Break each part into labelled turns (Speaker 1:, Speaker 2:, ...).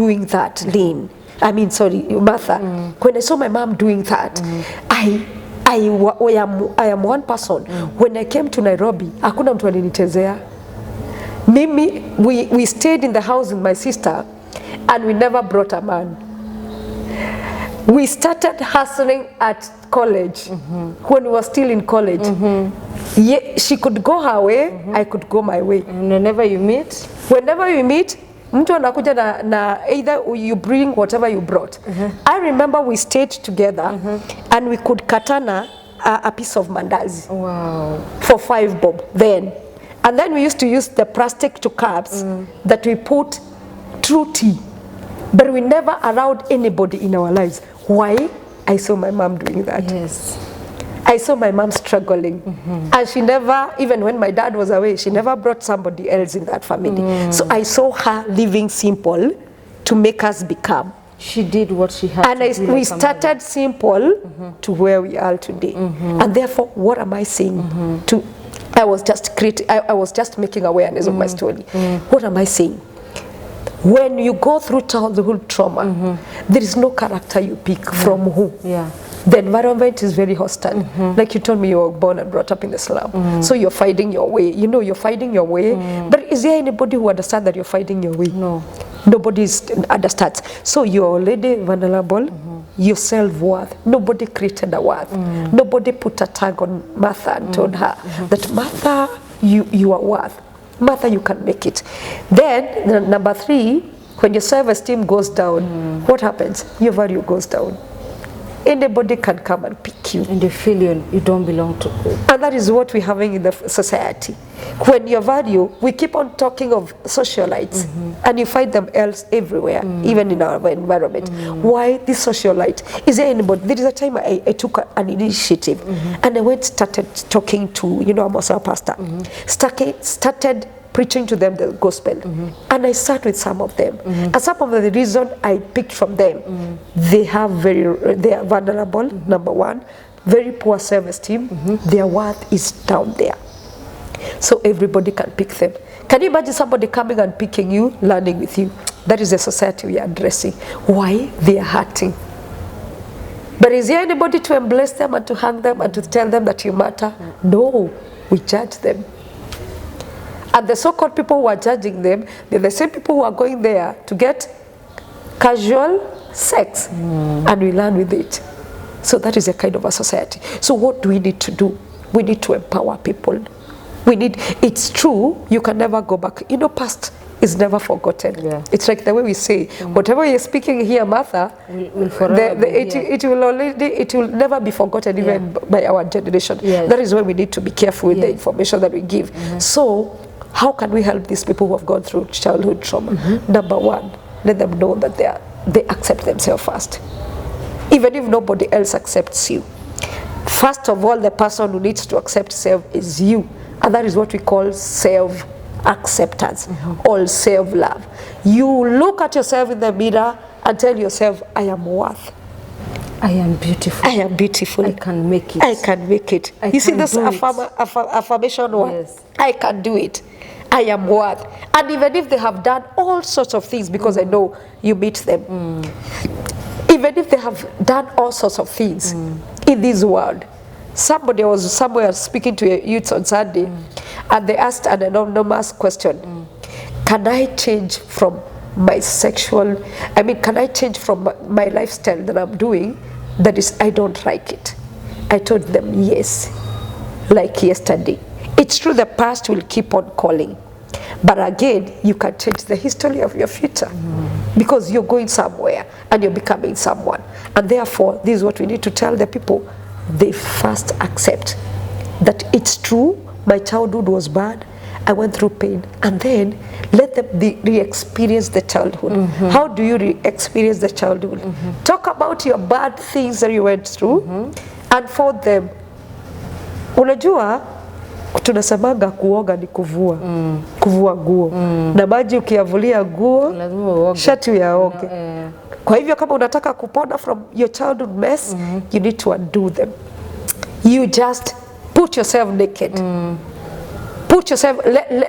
Speaker 1: doing that, Martha, when I saw my mom doing that, I am one person. When I came to Nairobi, hakuna mtu alinitezea. Mimi, we stayed in the house with my sister, and we never brought a man. We started hustling at college when we were still in college. Yeah, she could go her way, I could go my way.
Speaker 2: And whenever you meet,
Speaker 1: mtu anakuja na either you bring whatever you brought. I remember we stayed together and we could katana a piece of mandazi.
Speaker 2: Wow.
Speaker 1: For 5 bob then. And then we used to use the plastic to cups that we put through tea. But we never allowed anybody in our lives. Why? I saw my mom doing that.
Speaker 2: Yes.
Speaker 1: I saw my mom struggling. And she never, even when my dad was away, she never brought somebody else in that family. So I saw her living simple to make us become.
Speaker 2: She did what she had to do.
Speaker 1: And we started simple to where we are today. And therefore, what am I saying? I was just making awareness of my story. What am I saying? When you go through childhood trauma, there is no character you pick from who.
Speaker 2: Yeah.
Speaker 1: The environment is very hostile. Like you told me, you were born and brought up in the slum. So you're finding your way. You know you're finding your way. But is there anybody who understands that you're finding your way?
Speaker 2: No.
Speaker 1: Nobody understands. So you're already vulnerable. Your self-worth. Nobody created a worth. Nobody put a tag on Martha and told her that Martha, you are worth. Martha, you can make it. Then, number 3, when your self-esteem goes down, what happens? Your value goes down. Anybody can come and pick you.
Speaker 2: And you feel you don't belong to.
Speaker 1: And that is what we're having in the society. When your value, we keep on talking of socialites, and you find them else everywhere, even in our environment. Why this socialite? Is there anybody? There is a time I took an initiative, and I started talking to, I'm also a pastor, started preaching to them the gospel. And I sat with some of them. And some of the reason I picked from them, they are vulnerable, number 1, very poor self-esteem, their worth is down there. So everybody can pick them. Can you imagine somebody coming and picking you, learning with you? That is the society we are addressing. Why? They are hurting. But is there anybody to embrace them and to hug them and to tell them that you matter? No, we judge them. And the so-called people who are judging them, they're the same people who are going there to get casual sex, and we learn with it. So that is a kind of a society. So what do we need to do? We need to empower people. It's true, you can never go back. Past is never forgotten. Yeah. It's like the way we say, whatever you're speaking here, Martha, it will never be forgotten, even by our generation. Yes. That is why we need to be careful with the information that we give. So, how can we help these people who have gone through childhood trauma? Number 1, let them know that they accept themselves first. Even if nobody else accepts you. First of all, the person who needs to accept self is you. And that is what we call self-acceptance or self-love. You look at yourself in the mirror and tell yourself, I am worth.
Speaker 2: I am beautiful.
Speaker 1: I am beautiful.
Speaker 2: I can make it.
Speaker 1: I can make it. You see this affirmation word? Yes. I can do it. I am worth. And even if they have done all sorts of things, because I know you meet them, even if they have done all sorts of things in this world, somebody was somewhere speaking to a youth on Sunday, and they asked an anonymous question, can I change from my can I change from my lifestyle that I'm doing, that is, I don't like it? I told them, yes, like yesterday. It's true the past will keep on calling, but again, you can change the history of your future because you're going somewhere and you're becoming someone. And therefore, this is what we need to tell the people. They first accept that it's true, my childhood was bad, I went through pain, and then let them re-experience the childhood. How do you re-experience the childhood? Talk about your bad things that you went through, and for them. Unajua, tunasemanga kuoga ni kuvua nguo. Na maji ukiyavulia nguo, shati uyaoge. Kwa hivyo kama unataka kupona from your childhood mess, you need to undo them. You just put yourself naked. Put yourself,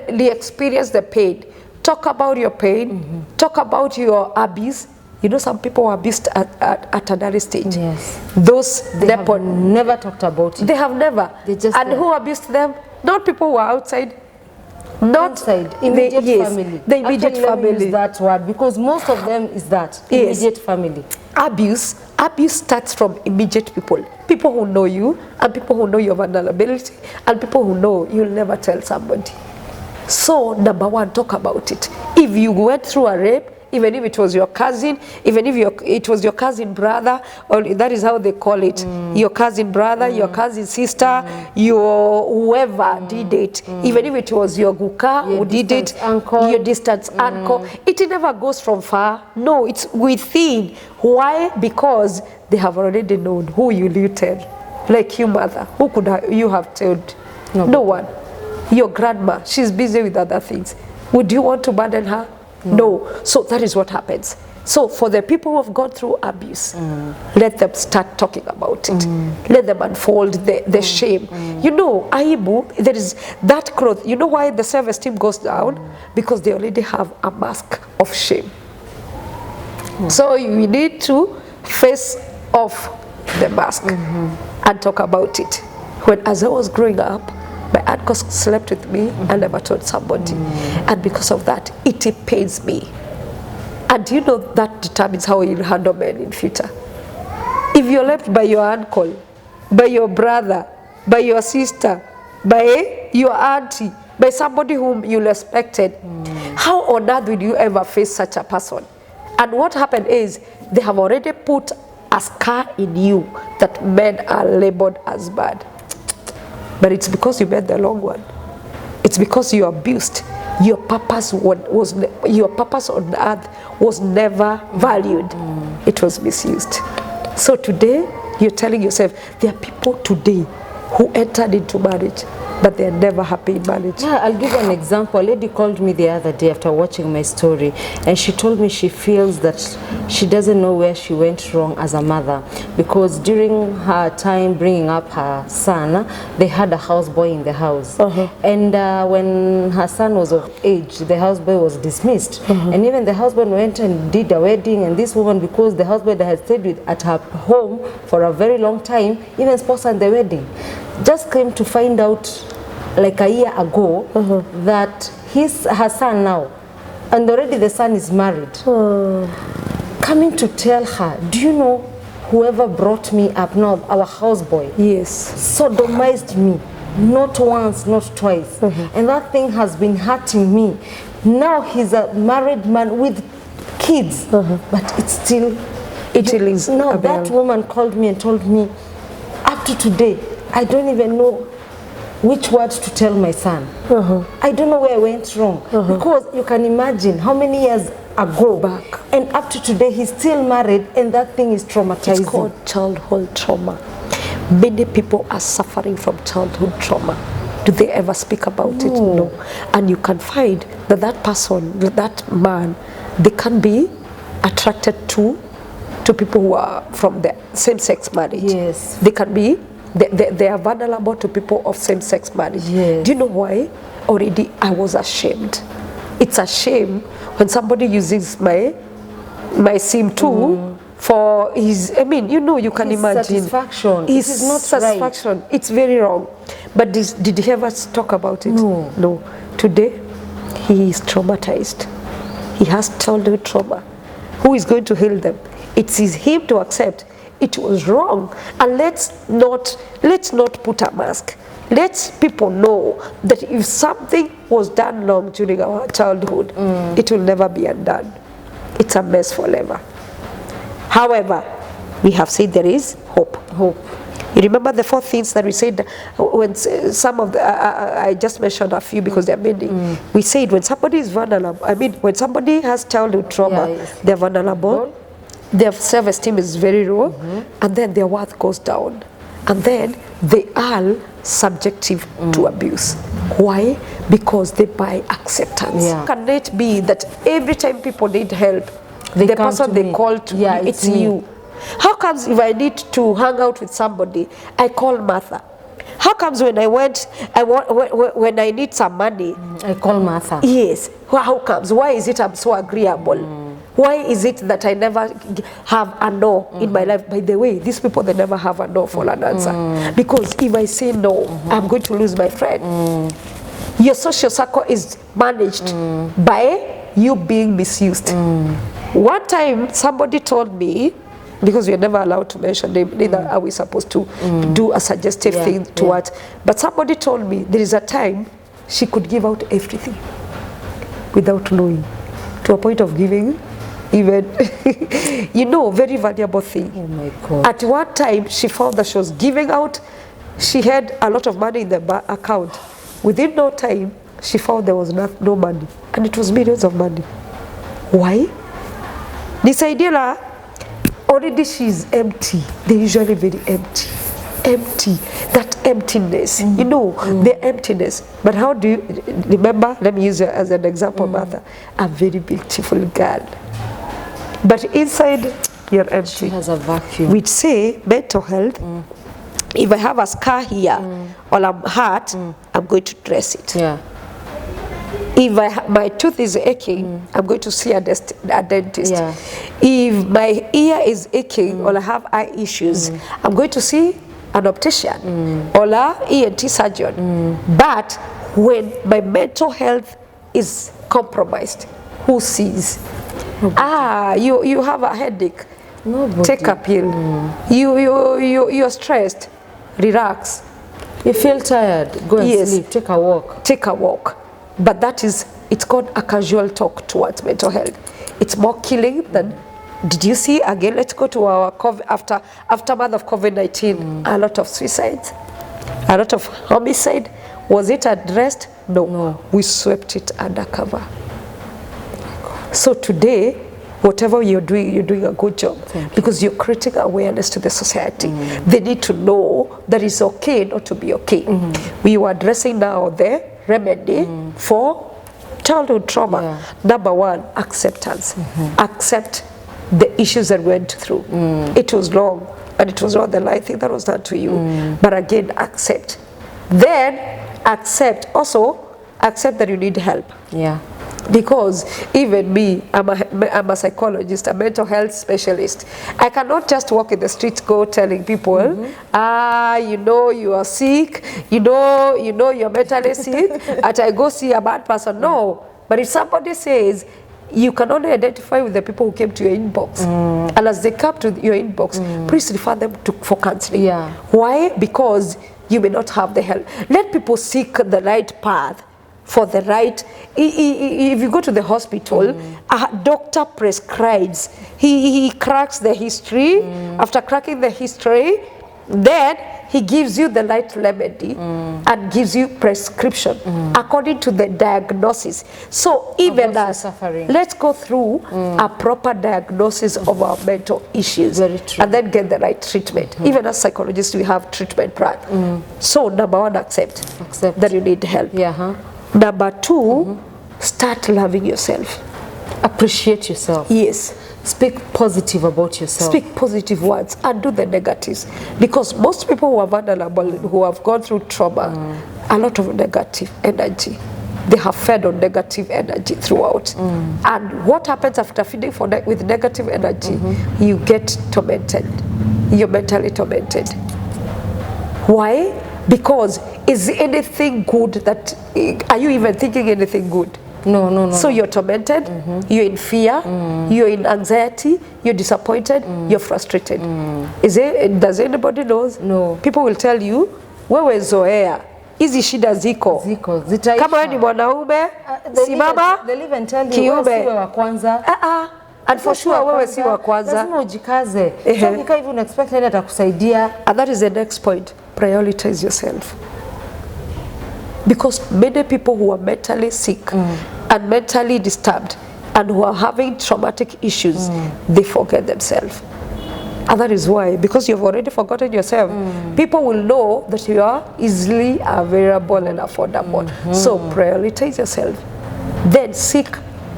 Speaker 1: experience the pain. talk about your pain, talk about your abuse. You know, some people are abused at an early stage.
Speaker 2: Yes.
Speaker 1: Those
Speaker 2: They have never talked about it.
Speaker 1: They have never.
Speaker 2: They just
Speaker 1: and who abused them? Not people who are outside. Not
Speaker 2: inside, immediate family.
Speaker 1: The immediate family.
Speaker 2: Let me use that word because most of them is that immediate family.
Speaker 1: Abuse starts from immediate people. People who know you, and people who know your vulnerability, and people who know you'll never tell somebody. So, number one, talk about it. If you went through a rape, even if it was your cousin, even if it was your cousin brother, or that is how they call it, your cousin brother, your cousin sister, your whoever did it, even if it was your guka who did it,
Speaker 2: uncle.
Speaker 1: your distant uncle, it never goes from far. No, it's within. Why? Because they have already known. Who will you tell? Like you, mother, who could you have told? No one. Your grandma, she's busy with other things. Would you want to burden her? No. So that is what happens. So for the people who have gone through abuse, let them start talking about it. Let them unfold the shame. You know, aibu, there is that growth. You know why the self-esteem goes down? Because they already have a mask of shame. So you need to face off the mask and talk about it. As I was growing up, my uncle slept with me and never told somebody. And because of that, it pains me. And you know that determines how you handle men in future. If you're left by your uncle, by your brother, by your sister, by your auntie, by somebody whom you respected, how on earth will you ever face such a person? And what happened is they have already put a scar in you that men are labeled as bad. But it's because you made the wrong one. It's because you abused. Your purpose on earth was never valued. It was misused. So today, you're telling yourself, there are people today who entered into marriage, but they're never happy in marriage.
Speaker 2: Yeah, I'll give an example. A lady called me the other day after watching my story, and she told me she feels that she doesn't know where she went wrong as a mother, because during her time bringing up her son, they had a houseboy in the house. And when her son was of age, the houseboy was dismissed. And even the husband went and did a wedding, and this woman, because the husband had stayed at her home for a very long time, even sponsored the wedding, just came to find out like a year ago that her son now, and already the son is married, coming to tell her, do you know whoever brought me up now, our houseboy, sodomized me, not once, not twice, and that thing has been hurting me. Now he's a married man with kids, but it's still, no, that woman called me and told me, up to today, I don't even know which words to tell my son. I don't know where I went wrong. Because you can imagine how many years ago back, and up to today, he's still married, and that thing is traumatizing.
Speaker 1: It's called childhood trauma. Many people are suffering from childhood trauma. Do they ever speak about it? No. And you can find that that person, that man, they can be attracted to people who are from the same-sex marriage.
Speaker 2: Yes.
Speaker 1: They can be, they are vulnerable to people of same-sex marriage.
Speaker 2: Yes.
Speaker 1: Do you know why? Already I was ashamed. It's a shame when somebody uses my SIM too for his, I mean, you know, you can imagine.
Speaker 2: Satisfaction.
Speaker 1: His
Speaker 2: It is not
Speaker 1: satisfaction.
Speaker 2: Right.
Speaker 1: It's very wrong. But did he ever talk about it?
Speaker 2: No.
Speaker 1: No. Today, he is traumatized. He has childhood trauma. Who is going to heal them? It is him to accept it was wrong. And let's not put a mask. Let people know that if something was done wrong during our childhood, it will never be undone. It's a mess forever. However, we have said there is hope. You remember the 4 things that we said when some of the, I just mentioned a few because there are many. We said when somebody is vulnerable, I mean when somebody has childhood trauma, they're vulnerable, their self-esteem is very low, and then their worth goes down. And then they are subjective to abuse. Why? Because they buy acceptance. Can it be that every time people need help, the person they call to me, it's you? How comes if I need to hang out with somebody, I call Martha? How comes when when I need some money,
Speaker 2: I call Martha?
Speaker 1: Yes. How comes? Why is it I'm so agreeable? Why is it that I never have a no in my life? By the way, these people, they never have a no for an answer. Because if I say no, I'm going to lose my friend. Your social circle is managed by you being misused. One time, somebody told me, because we are never allowed to mention name, neither are we supposed to do a suggestive thing towards, but somebody told me there is a time she could give out everything without knowing, to a point of giving even, very valuable thing.
Speaker 2: Oh my God.
Speaker 1: At one time, she found that she was giving out, she had a lot of money in the account. Within no time, she found there was no money, and it was millions of money. Why? This idea, already she's empty. They're usually very empty. Empty. That emptiness, the emptiness. But how do you remember? Let me use her as an example, Martha. A very beautiful girl, but inside you're empty.
Speaker 2: She has a vacuum.
Speaker 1: We'd say mental health. If I have a scar here or I'm hurt, I'm going to dress it.
Speaker 2: Yeah.
Speaker 1: If my tooth is aching, I'm going to see a dentist.
Speaker 2: Yeah.
Speaker 1: If my ear is aching or I have eye issues, I'm going to see an optician or an ENT surgeon. But when my mental health is compromised, who sees?
Speaker 2: Nobody.
Speaker 1: You have a headache.
Speaker 2: Nobody.
Speaker 1: Take a pill. You're stressed. Relax.
Speaker 2: You feel tired, go and sleep, take a walk.
Speaker 1: Take a walk. But it's called a casual talk towards mental health. It's more killing than, did you see, again, let's go to our aftermath of COVID-19, a lot of suicides, a lot of homicide. Was it addressed? No. We swept it under cover. So today, whatever you're doing a good job, because you're creating awareness to the society. They need to know that it's okay not to be okay. We were addressing now the remedy for childhood trauma. Number one, acceptance. Accept the issues that we went through. It was long, and it was not the right thing that was done to you. But again, accept. Then also accept that you need help.
Speaker 2: Yeah.
Speaker 1: Because even me, I'm a psychologist, a mental health specialist. I cannot just walk in the streets, go telling people, you are sick, you know you're mentally sick, and I go see a bad person. No. But if somebody says, you can only identify with the people who came to your inbox. And as they come to your inbox, please refer them for counseling.
Speaker 2: Yeah.
Speaker 1: Why? Because you may not have the help. Let people seek the right path. For the right, if you go to the hospital, a doctor prescribes. He cracks the history. After cracking the history, then he gives you the right remedy and gives you prescription according to the diagnosis. So even as let's go through a proper diagnosis of our mental issues and then get the right treatment. Even as psychologists, we have treatment plan. So number one, accept that you need help. Number two, start loving yourself.
Speaker 2: Appreciate yourself.
Speaker 1: Yes.
Speaker 2: Speak positive about yourself.
Speaker 1: Speak positive words and do the negatives. Because most people who are vulnerable, who have gone through trauma, a lot of negative energy. They have fed on negative energy throughout. And what happens after feeding with negative energy? You get tormented. You're mentally tormented. Why? Because is anything good that, are you even thinking anything good?
Speaker 2: No.
Speaker 1: So you're tormented, you're in fear, you're in anxiety, you're disappointed, you're frustrated. Does anybody knows?
Speaker 2: No.
Speaker 1: People will tell you, wewe zoea, hizi shida ziko. Kama wewe ni mwanaume, simama, kiume. And for sure wewe si wa kwanza.
Speaker 2: Lazima ujikaze. Ukikaa hivi unaexpect nani atakusaidia.
Speaker 1: And that is the next point. Prioritize yourself. Because many people who are mentally sick and mentally disturbed and who are having traumatic issues, they forget themselves. And that is why, because you've already forgotten yourself, people will know that you are easily available and affordable. So prioritize yourself. Then seek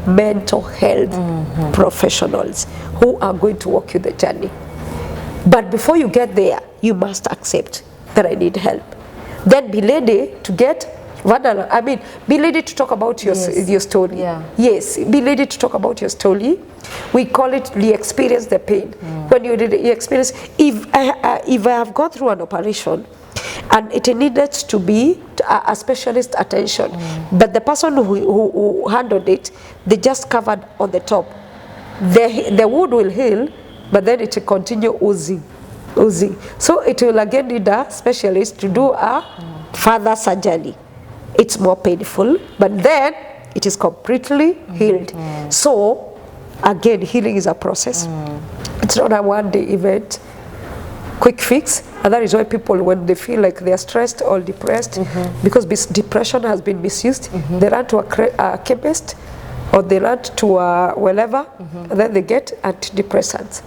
Speaker 1: mental health professionals who are going to walk you the journey. But before you get there, you must accept that I need help. Then be ready to get vulnerable. I mean, be ready to talk about your story.
Speaker 2: Yeah.
Speaker 1: Yes, be ready to talk about your story. We call it re-experience the pain. When you experience, if I have gone through an operation and it needed to be a specialist attention, but the person who handled it, they just covered on the top. The wound will heal, but then it will continue oozing. So it will again need a specialist to do a further surgery. It's more painful, but then it is completely healed. So again, healing is a process. It's not a one-day event, quick fix. And that is why people, when they feel like they are stressed or depressed, because depression has been misused, they run to a chemist or they run to wherever, and then they get antidepressants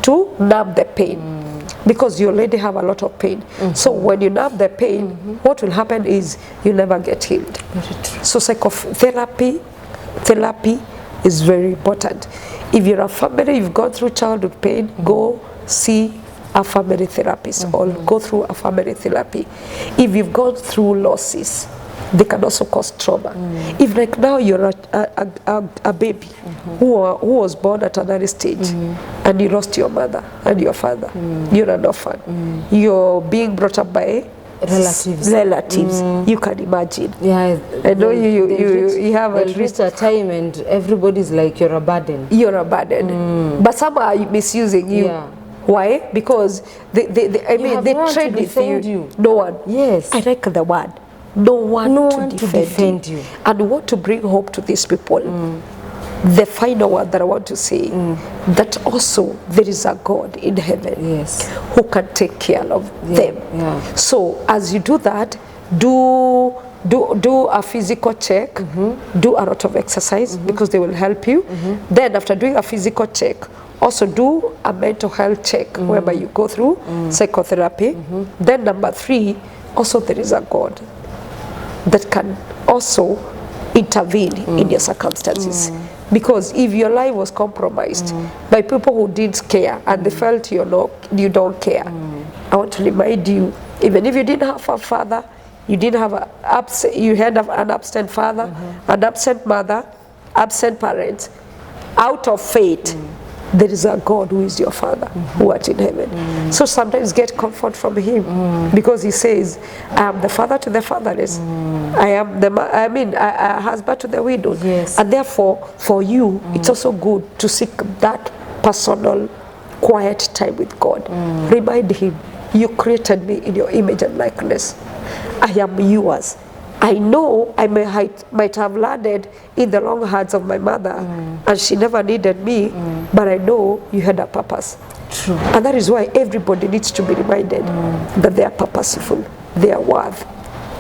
Speaker 1: to numb the pain. Because you already have a lot of pain. So when you numb the pain, what will happen is you never get healed. So psychotherapy is very important. If you're a family, you've gone through childhood pain, go see a family therapist or go through a family therapy. If you've gone through losses, they can also cause trauma. If like now you're a baby who was born at an early stage and you lost your mother and your father, you're an orphan. You're being brought up by relatives. You can imagine.
Speaker 2: Yeah,
Speaker 1: I know you have
Speaker 2: at least a time and everybody's like you're a burden.
Speaker 1: You're a burden. But some are misusing you.
Speaker 2: Yeah.
Speaker 1: Why? Because they trade with you. No one.
Speaker 2: Yes.
Speaker 1: I like the word. No one to defend you. And we want to bring hope to these people. The final word that I want to say, that also there is a God in heaven who can take care of them.
Speaker 2: Yeah.
Speaker 1: So as you do that, do a physical check, do a lot of exercise because they will help you. Then after doing a physical check, also do a mental health check whereby you go through psychotherapy. Then number 3, also there is a God that can also intervene in your circumstances. Because if your life was compromised by people who didn't care and they felt you don't care, I want to remind you, even if you didn't have a father, you didn't have you had an absent father, an absent mother, absent parents, out of faith, there is a God who is your father, who art in heaven. So sometimes get comfort from him, because he says, I am the father to the fatherless. I am a husband to the widow. And therefore, for you, it's also good to seek that personal, quiet time with God. Remind him, you created me in your image and likeness. I am yours. I know I might have landed in the wrong hands of my mother, and she never needed me, but I know you had a purpose.
Speaker 2: True.
Speaker 1: And that is why everybody needs to be reminded that they are purposeful, they are worth,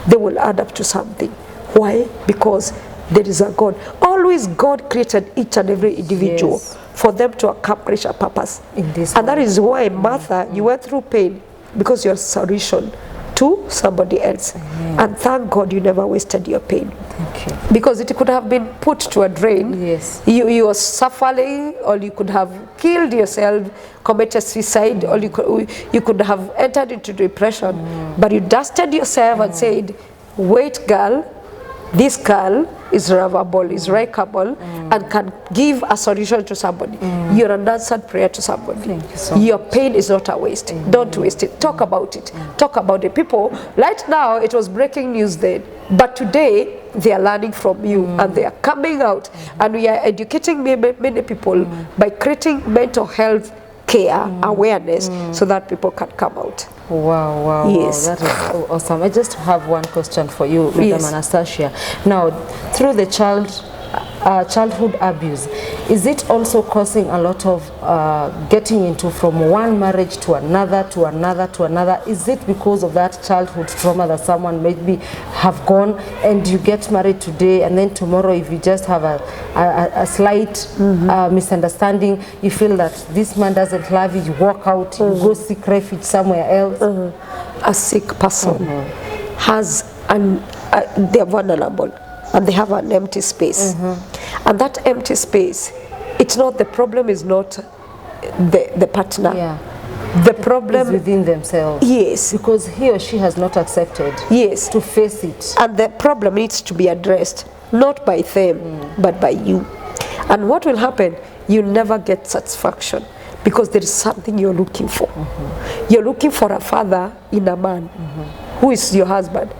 Speaker 1: they will add up to something. Why? Because there is a God. Always God created each and every individual for them to accomplish a purpose. And that is why, Martha, you went through pain because you're a solution to somebody else. And thank God you never wasted your pain.
Speaker 2: Thank you.
Speaker 1: Because it could have been put to a drain. You were suffering, or you could have killed yourself, committed suicide, or you could have entered into depression. But you dusted yourself and said, wait girl, this girl is lovable, is likable, and can give a solution to somebody. You're an answered prayer to somebody.
Speaker 2: Thank you so
Speaker 1: Your pain is not a waste. Don't waste it. Talk about it. Talk about it. People, right now, it was breaking news then, but today, they are learning from you and they are coming out. And we are educating many people by creating mental health care, awareness, so that people can come out.
Speaker 2: Wow,
Speaker 1: yes.
Speaker 2: That is awesome. I just have one question for you, Madam Anastasia. Now, through the childhood abuse, is it also causing a lot of getting into from one marriage to another, to another, to another? Is it because of that childhood trauma that someone maybe have gone and you get married today, and then tomorrow if you just have a slight misunderstanding, you feel that this man doesn't love you, you walk out, you go seek refuge somewhere else?
Speaker 1: A sick person has they're vulnerable. And they have an empty space. And that empty space, it's not, the problem is not the partner. The problem
Speaker 2: is within themselves.
Speaker 1: Yes.
Speaker 2: Because he or she has not accepted.
Speaker 1: Yes.
Speaker 2: To face it.
Speaker 1: And the problem needs to be addressed, not by them, but by you. And what will happen? You'll never get satisfaction because there is something you're looking for. You're looking for a father in a man who is your husband.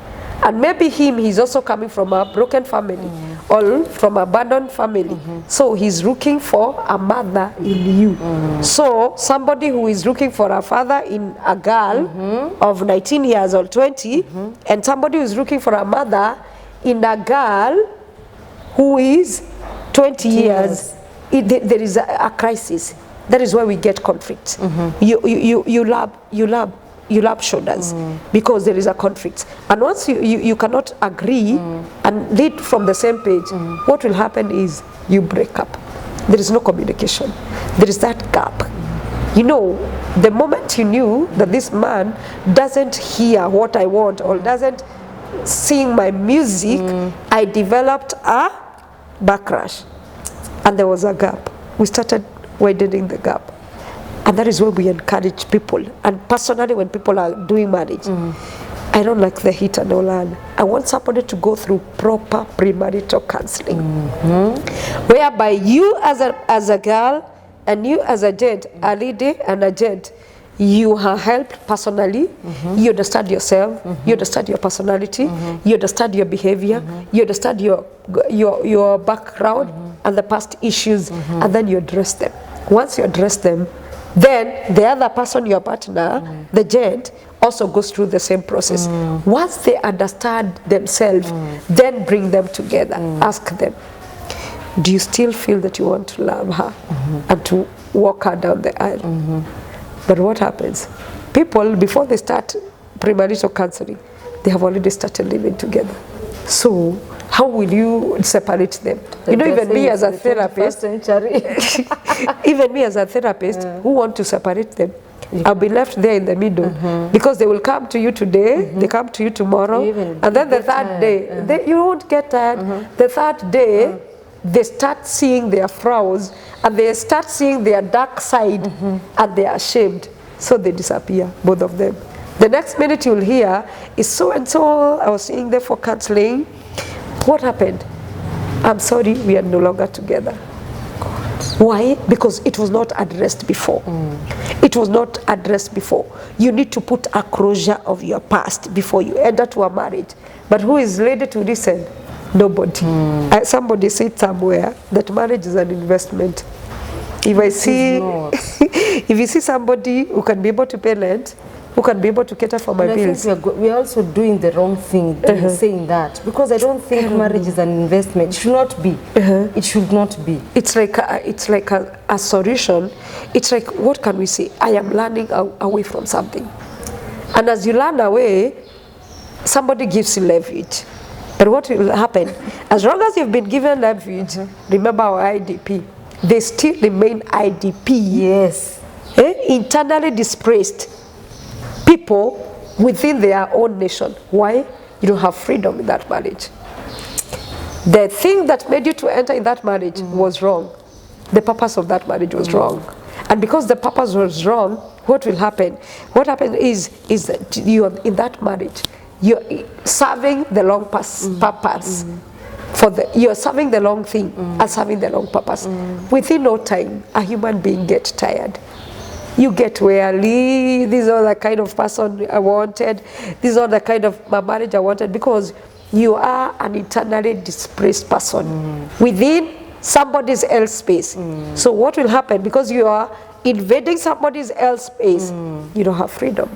Speaker 1: And maybe he's also coming from a broken family or from an abandoned family. So he's looking for a mother in you. So somebody who is looking for a father in a girl of 19 years or 20, and somebody who is looking for a mother in a girl who is 20 years, there is a crisis. That is why we get conflict. You love shoulders because there is a conflict. And once you cannot agree and lead from the same page, what will happen is you break up. There is no communication. There is that gap. You know, the moment you knew that this man doesn't hear what I want or doesn't sing my music, I developed a backlash. And there was a gap. We started widening the gap. And that is where we encourage people. And personally, when people are doing marriage, I don't like the hit and all that. I want somebody to go through proper premarital counseling, whereby you as a girl and you as a gent, a lady and a gent, you are helped personally. You understand yourself. You understand your personality. You understand your behavior. You understand your background and the past issues, and then you address them. Once you address them, then the other person, your partner, the gent, also goes through the same process. Once they understand themselves, then bring them together. Ask them, do you still feel that you want to love her and to walk her down the aisle? But what happens? People, before they start premarital counseling, they have already started living together. So how will you separate them? You know, even me as a therapist, even me as a therapist who want to separate them, I'll be left there in the middle because they will come to you today, they come to you tomorrow, and then the third day, you won't get tired. The third day, they start seeing their flaws and they start seeing their dark side and they are ashamed. So they disappear, both of them. The next minute you'll hear is so and so, I was seeing them for counseling. What happened? I'm sorry, we are no longer together. Why? Because it was not addressed before. It was not addressed before. You need to put a closure of your past before you enter to a marriage. But who is ready to listen? Nobody. Somebody said somewhere that marriage is an investment. If I see, if you see somebody who can be able to pay rent, who can be able to cater for my bills.
Speaker 2: I think we are also doing the wrong thing saying that, because I don't think marriage is an investment. It should not be. It should not be.
Speaker 1: It's like a solution. It's like, what can we say? I am learning away from something, and as you learn away, somebody gives you leverage. But what will happen? As long as you've been given leverage, remember our IDP, they still remain IDP.
Speaker 2: Yes.
Speaker 1: Internally displaced people within their own nation. Why? You don't have freedom in that marriage. The thing that made you to enter in that marriage was wrong. The purpose of that marriage was wrong. And because the purpose was wrong, what will happen? What happens is that you are in that marriage, you're serving the wrong purpose. You're serving the wrong thing and serving the wrong purpose. Within no time, a human being gets tired. You get weary. These are the kind of person I wanted. These are the kind of marriage I wanted, because you are an internally displaced person within somebody else's space. So what will happen? Because you are invading somebody else's space, you don't have freedom.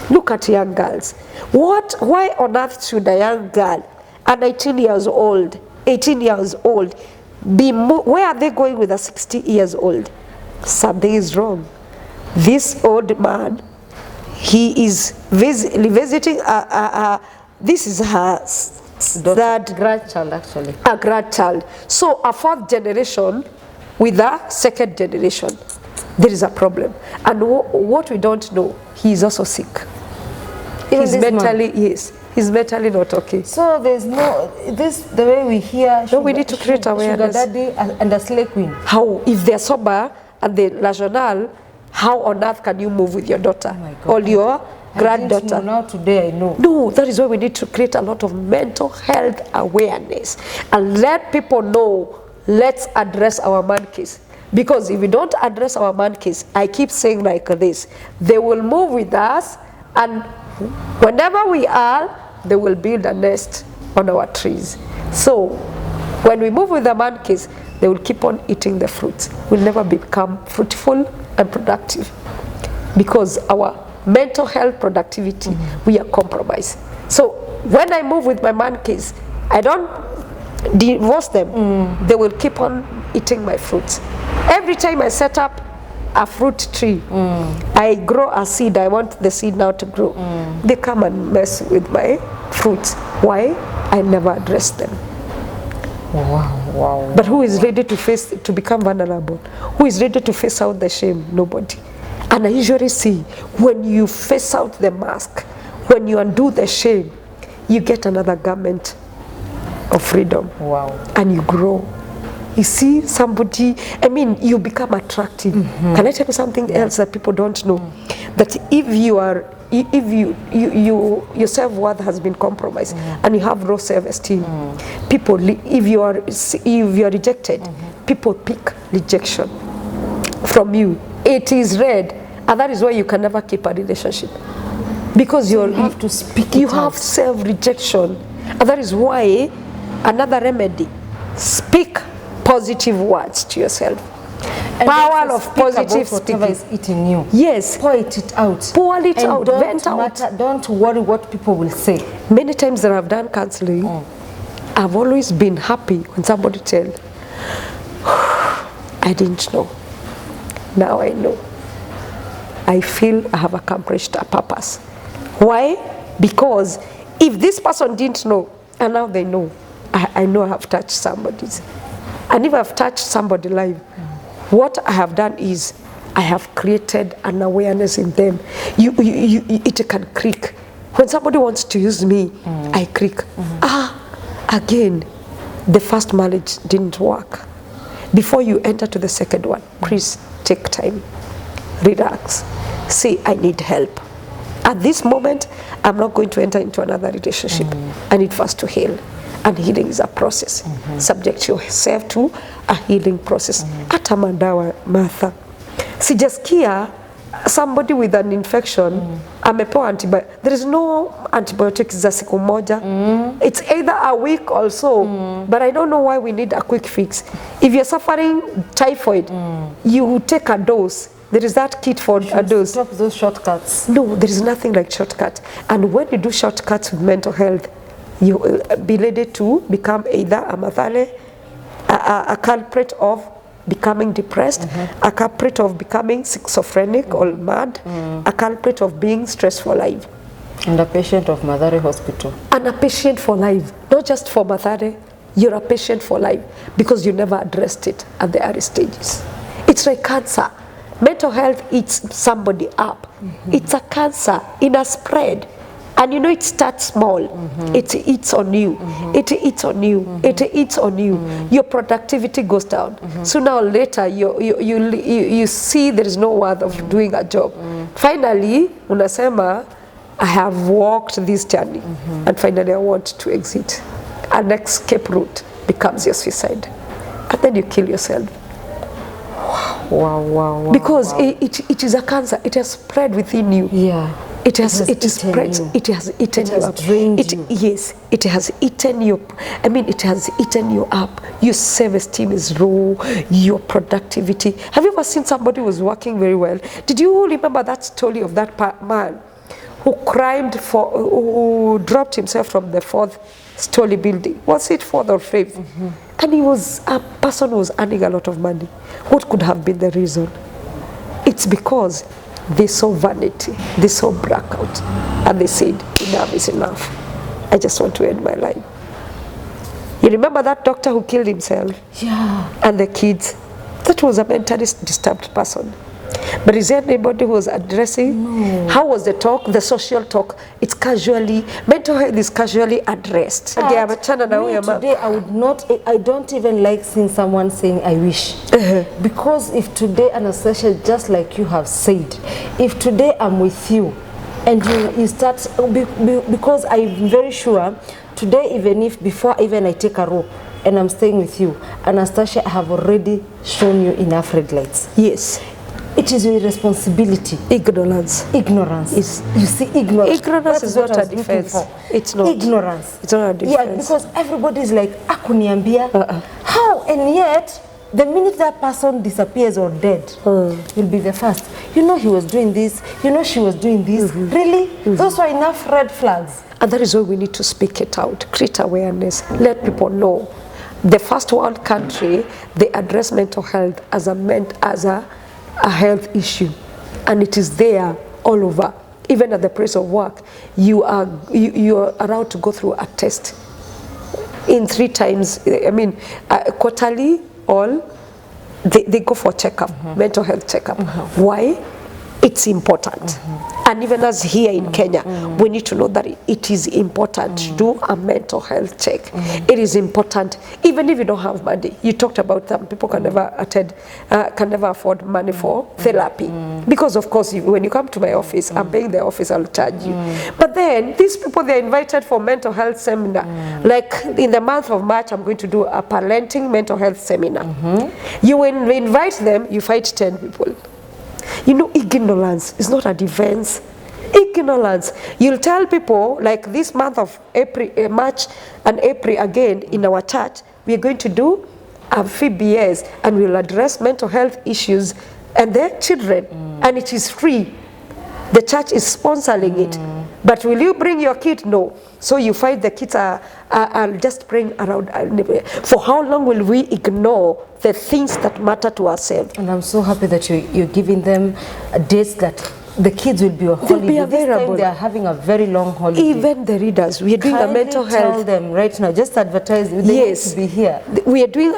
Speaker 1: Look at young girls. Why on earth should a young girl, a 19 years old, 18 years old, where are they going with a 60 years old? Something is wrong. This old man, he is visiting this is her
Speaker 2: grandchild, actually.
Speaker 1: A grandchild. So a fourth generation with a second generation. There is a problem. And what we don't know, he is also sick. He's mentally, yes, he's mentally not okay.
Speaker 2: So there's the way we hear.
Speaker 1: No, we need to create awareness.
Speaker 2: Sugar daddy and a slay queen.
Speaker 1: How, if they're sober and the rationale, how on earth can you move with your daughter
Speaker 2: Oh
Speaker 1: or your granddaughter?
Speaker 2: Now today I know.
Speaker 1: No, that is why we need to create a lot of mental health awareness and let people know, let's address our monkeys. Because if we don't address our monkeys, I keep saying like this, they will move with us, and whenever we are, they will build a nest on our trees. So when we move with the monkeys, they will keep on eating the fruits. We'll never become fruitful and productive because our mental health productivity, we are compromised. So when I move with my monkeys, I don't divorce them. They will keep on eating my fruits. Every time I set up a fruit tree, I grow a seed, I want the seed now to grow. They come and mess with my fruits. Why? I never address them.
Speaker 2: Wow.
Speaker 1: But who is ready to become vulnerable? Who is ready to face out the shame? Nobody. And I usually see when you face out the mask, when you undo the shame, you get another garment of freedom.
Speaker 2: Wow.
Speaker 1: And you grow. You see somebody, I mean, you become attractive. Can I tell you something else that people don't know? That if your self-worth has been compromised and you have low self-esteem, people, if you are rejected, people pick rejection from you. It is red, and that is why you can never keep a relationship, because you have to speak. You have self-rejection, and that is why another remedy: speak positive words to yourself. And power of positive speaking.
Speaker 2: Whatever is eating you.
Speaker 1: Yes.
Speaker 2: Pour it out.
Speaker 1: Pour it out.
Speaker 2: Vent out. Don't worry what people will say.
Speaker 1: Many times that I've done counseling, I've always been happy when somebody tells, I didn't know. Now I know. I feel I have accomplished a purpose. Why? Because if this person didn't know, and now they know, I know I have touched somebody's. And if I've touched somebody's life, what I have done is I have created an awareness in them. It can creak. When somebody wants to use me, I creak. Again, the first marriage didn't work. Before you enter to the second one, please take time, relax, say I need help. At this moment, I'm not going to enter into another relationship. I need first to heal. And healing is a process. Subject yourself to a healing process. Hata madawa, Martha. Sijasikia somebody with an infection amepewa antibiotic. There is no antibiotics za siku moja. It's either a week or so. But I don't know why we need a quick fix. If you're suffering typhoid, you take a dose. There is that kit for a dose.
Speaker 2: Stop those shortcuts.
Speaker 1: No, there is nothing like shortcut. And when you do shortcuts with mental health, you will be ready to become either a mathale, a culprit of becoming depressed, a culprit of becoming schizophrenic or mad, a culprit of being stressed for life.
Speaker 2: And a patient of Mathare Hospital.
Speaker 1: And a patient for life, not just for Mathare, you're a patient for life because you never addressed it at the early stages. It's like cancer. Mental health eats somebody up. It's a cancer in a spread. And you know it starts small. It eats on you. It eats on you. It eats on you. Your productivity goes down. Sooner or later, you see there is no worth of doing a job. Finally, unasema, I have walked this journey, and finally I want to exit. An escape route becomes your suicide, and then you kill yourself.
Speaker 2: Wow.
Speaker 1: Because it is a cancer. It has spread within you.
Speaker 2: Yeah.
Speaker 1: It has eaten you up.
Speaker 2: Drained you.
Speaker 1: Yes, it has eaten you. I mean, it has eaten you up. Your self-esteem is low. Your productivity. Have you ever seen somebody who was working very well? Did you remember that story of that man who who dropped himself from the 4th-story building? Was it 4th or 5th? And he was a person who was earning a lot of money. What could have been the reason? It's because they saw vanity, they saw blackout, and they said, enough is enough. I just want to end my life. You remember that doctor who killed himself?
Speaker 2: Yeah.
Speaker 1: And the kids? That was a mentally disturbed person. But is there anybody who was addressing?
Speaker 2: No.
Speaker 1: How was the talk, the social talk? It's casually, mental health is casually addressed.
Speaker 2: Today, I don't even like seeing someone saying, I wish. Because if today, Anastasia, just like you have said, if today I'm with you, and you start, because I'm very sure, today even if, before even I take a rope, and I'm staying with you, Anastasia, I have already shown you enough red lights.
Speaker 1: Yes.
Speaker 2: It is your responsibility.
Speaker 1: Ignorance.
Speaker 2: Ignorance. You see, ignorance.
Speaker 1: Ignorance is not a defense. It's not.
Speaker 2: Ignorance.
Speaker 1: It's not a defense.
Speaker 2: Yeah, because everybody is like, akuniambia. How? And yet, the minute that person disappears or dead, you'll be the first. You know he was doing this. You know she was doing this. Really? Those were enough red flags.
Speaker 1: And that is why we need to speak it out, create awareness, let people know. The first world country, they address mental health as a health issue, and it is there all over. Even at the place of work, you are allowed to go through a test in 3 times. I mean, quarterly, they go for checkup, mental health checkup. Why? It's important. And even as here in Kenya, we need to know that it is important to do a mental health check. It is important, even if you don't have money. You talked about that people can never afford money for therapy. Because of course, when you come to my office, I'm paying the office, I'll charge you. But then, these people, they're invited for mental health seminar. Like in the month of March, I'm going to do a parenting mental health seminar. You will invite them, you fight 10 people. You know, ignorance is not a defense. Ignorance. You'll tell people, like this month of April, March and April again in our church, we are going to do amphibians and we'll address mental health issues and their children. And it is free. The church is sponsoring it. But will you bring your kid? No. So you find the kids are just praying around. For how long will we ignore the things that matter to ourselves?
Speaker 2: And I'm so happy that you're giving them dates that the kids will be on holiday.
Speaker 1: Be available.
Speaker 2: This time they are having a very long holiday.
Speaker 1: Even the readers, we are doing a mental health.
Speaker 2: Tell them right now, just advertise. They need to be here.
Speaker 1: We are doing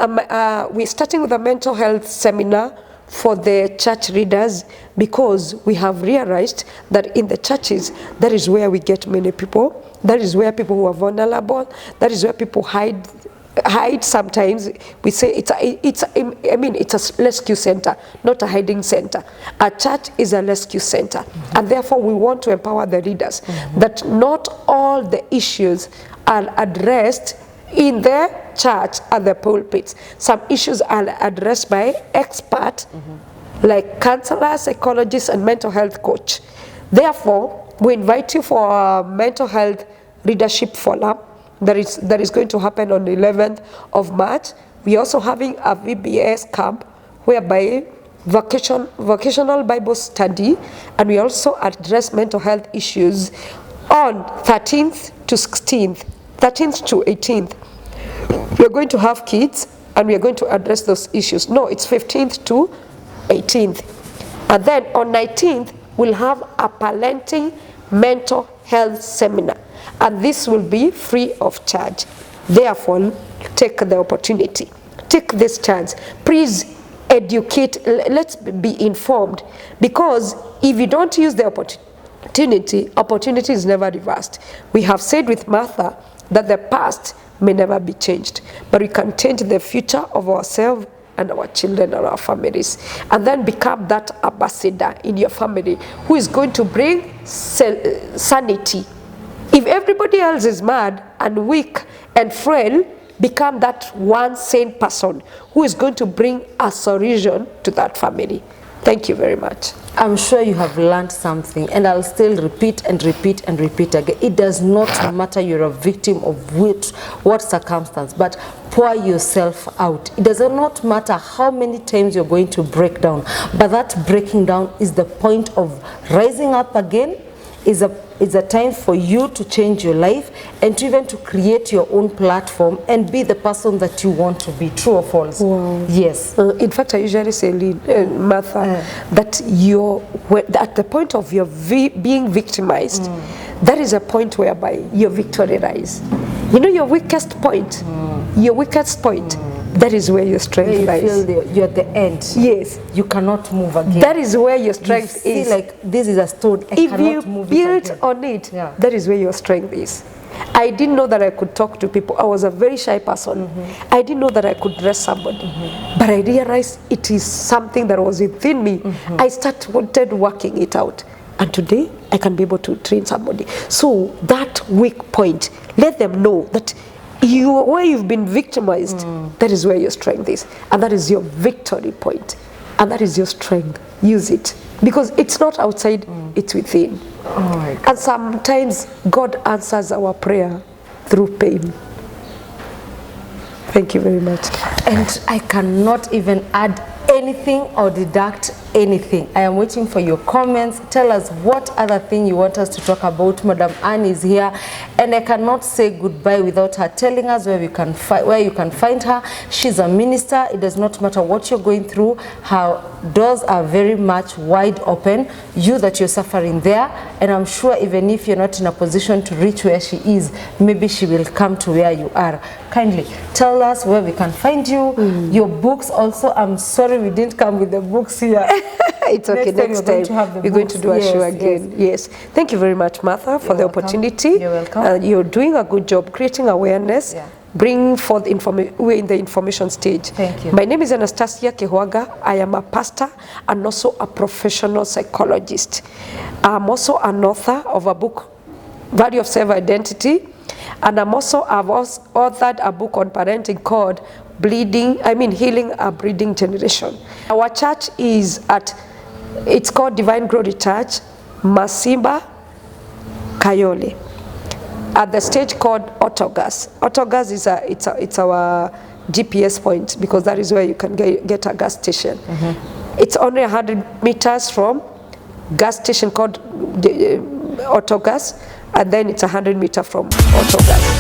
Speaker 1: we're starting with a mental health seminar for the church readers, because we have realized that in the churches, that is where we get many people. That is where people who are vulnerable. That is where people hide sometimes. We say it's a rescue center, not a hiding center. A church is a rescue center. And therefore we want to empower the readers that not all the issues are addressed in the church at the pulpits. Some issues are addressed by experts like counselors, psychologists, and mental health coach. Therefore, we invite you for a mental health leadership forum that is going to happen on the 11th of March. We're also having a VBS camp whereby vocational Bible study, and we also address mental health issues on 13th to 16th, 13th to 18th. We are going to have kids and we are going to address those issues. No, it's 15th to 18th. And then on 19th, we'll have a parenting mental health seminar. And this will be free of charge. Therefore, take the opportunity. Take this chance. Please educate. Let's be informed. Because if you don't use the opportunity is never reversed. We have said with Martha that the past may never be changed, but we can change the future of ourselves and our children and our families, and then become that ambassador in your family who is going to bring sanity. If everybody else is mad and weak and frail, become that one sane person who is going to bring a solution to that family. Thank you very much.
Speaker 2: I'm sure you have learned something, and I'll still repeat and repeat and repeat again. It does not matter you're a victim of what circumstance, but pour yourself out. It does not matter how many times you're going to break down, but that breaking down is the point of rising up again. Is a time for you to change your life and to even to create your own platform and be the person that you want to be. True or false?
Speaker 1: Wow.
Speaker 2: Yes.
Speaker 1: In fact, I usually say, Martha, that at the point of your being victimized, that is a point whereby your victory lies. You know, your weakest point, that is where your strength lies.
Speaker 2: You feel you're at the end.
Speaker 1: Yes.
Speaker 2: You cannot move again.
Speaker 1: That is where your strength is.
Speaker 2: Like this is a stone.
Speaker 1: If you build on it, that is where your strength is. I didn't know that I could talk to people. I was a very shy person. I didn't know that I could dress somebody. But I realized it is something that was within me. I started working it out. And today, I can be able to train somebody. So that weak point, let them know that where you've been victimized, that is where your strength is. And that is your victory point. And that is your strength. Use it. Because it's not outside, it's within. Oh, and sometimes God answers our prayer through pain. Thank you very much.
Speaker 2: And I cannot even add anything or deduct anything. I am waiting for your comments. Tell us what other thing you want us to talk about. Madam Anne is here, and I cannot say goodbye without her telling us where you can find her. She's a minister. It does not matter what you're going through. Her doors are very much wide open. You that you're suffering there, and I'm sure even if you're not in a position to reach where she is, maybe she will come to where you are. Kindly tell us where we can find you. Your books also. I'm sorry we didn't come with the books here.
Speaker 1: It's okay. Next time we're going to do a show again. Yes. Thank you very much, Martha, for the opportunity.
Speaker 2: You're welcome.
Speaker 1: You're doing a good job creating awareness. Bring forth information. We're in the information stage.
Speaker 2: Thank you.
Speaker 1: My name is Anastasia Kihwaga. I am a pastor and also a professional psychologist. I'm also an author of a book, Value of Self-Identity, and I've authored a book on parenting called Healing a Breeding Generation. Our church is it's called Divine Glory Church, Masimba, Kayole, at the stage called Autogas. Autogas is it's our GPS point, because that is where you can get a gas station. It's only 100 meters from gas station called Autogas, and then it's 100 meters from Autogas.